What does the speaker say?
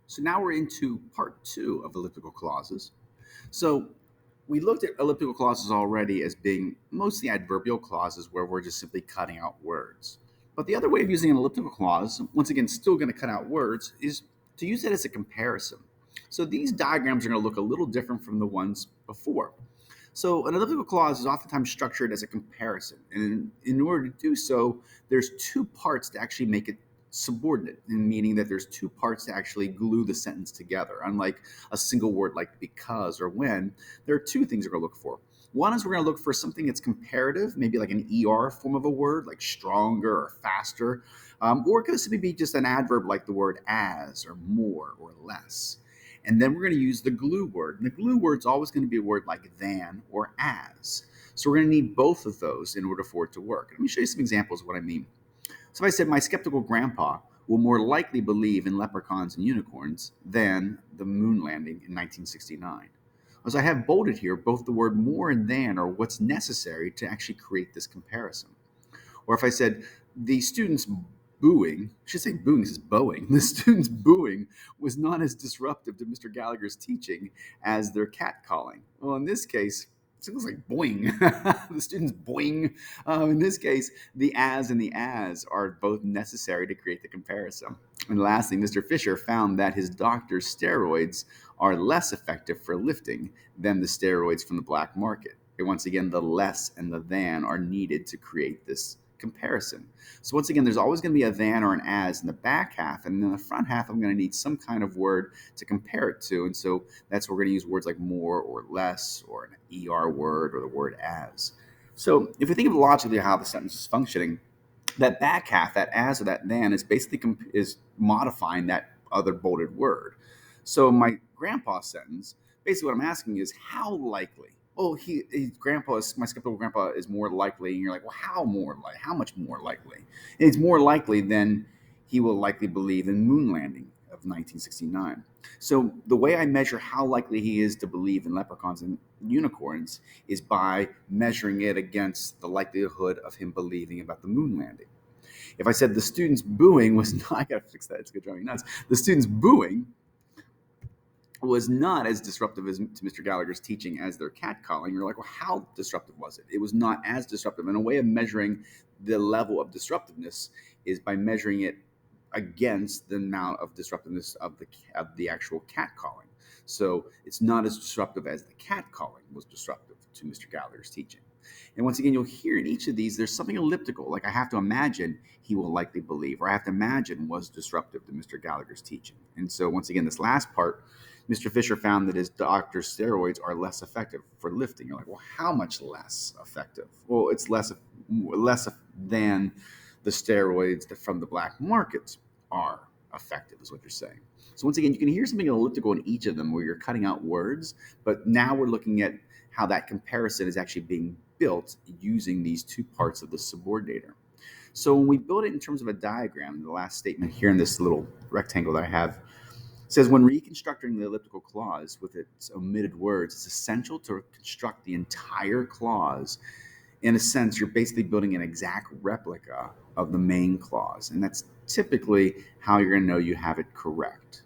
So now we're into part two of elliptical clauses. So we looked at elliptical clauses already as being mostly adverbial clauses where we're just simply cutting out words. But the other way of using an elliptical clause, once again, still going to cut out words, is to use it as a comparison. So these diagrams are going to look a little different from the ones before. So an elliptical clause is oftentimes structured as a comparison. And in order to do so, there's two parts to actually make it subordinate, meaning that there's two parts to actually glue the sentence together. Unlike a single word like because or when, there are two things we're going to look for. One is we're going to look for something that's comparative, maybe like an ER form of a word, like stronger or faster. Or it could simply be just an adverb like the word as or more or less. And then we're going to use the glue word. And the glue word is always going to be a word like than or as. So we're going to need both of those in order for it to work. Let me show you some examples of what I mean. So if I said, my skeptical grandpa will more likely believe in leprechauns and unicorns than the moon landing in 1969. As I have bolded here, both the word more and than are what's necessary to actually create this comparison. Or if I said, the students booing, I should say booing, this is bowing, the students booing was not as disruptive to Mr. Gallagher's teaching as their catcalling. Well, in this case, it sounds like boing. The students boing. In this case, the as and the as are both necessary to create the comparison. And lastly, Mr. Fisher found that his doctor's steroids are less effective for lifting than the steroids from the black market. And once again, the less and the than are needed to create this comparison. So once again, there's always going to be a than or an as in the back half, and in the front half, I'm going to need some kind of word to compare it to. And so that's where we're going to use words like more or less, or an ER word, or the word as. So if we think of logically how the sentence is functioning, that back half, that as or that than, is basically is modifying that other bolded word. So my grandpa sentence, basically what I'm asking is how likely. Oh, his grandpa is my skeptical grandpa is more likely, and you're like, well, how much more likely? And it's more likely than he will likely believe in moon landing of 1969. So the way I measure how likely he is to believe in leprechauns and unicorns is by measuring it against the likelihood of him believing about the moon landing. If I said the students booing was not, I gotta fix that. It's gonna drive me nuts. The students booing was not as disruptive as to Mr. Gallagher's teaching as their catcalling. You're like, well, how disruptive was it? It was not as disruptive. And a way of measuring the level of disruptiveness is by measuring it against the amount of disruptiveness of the actual catcalling. So it's not as disruptive as the catcalling was disruptive to Mr. Gallagher's teaching. And once again, you'll hear in each of these, there's something elliptical. Like I have to imagine he will likely believe, or I have to imagine was disruptive to Mr. Gallagher's teaching. And so once again, this last part, Mr. Fisher found that his doctor's steroids are less effective for lifting. You're like, well, how much less effective? Well, it's less than the steroids that from the black markets are effective, is what you're saying. So once again, you can hear something elliptical in each of them where you're cutting out words, but now we're looking at how that comparison is actually being built using these two parts of the subordinator. So when we build it in terms of a diagram, the last statement here in this little rectangle that I have says, when reconstructing the elliptical clause with its omitted words, it's essential to construct the entire clause. In a sense, you're basically building an exact replica of the main clause. And that's typically how you're going to know you have it correct.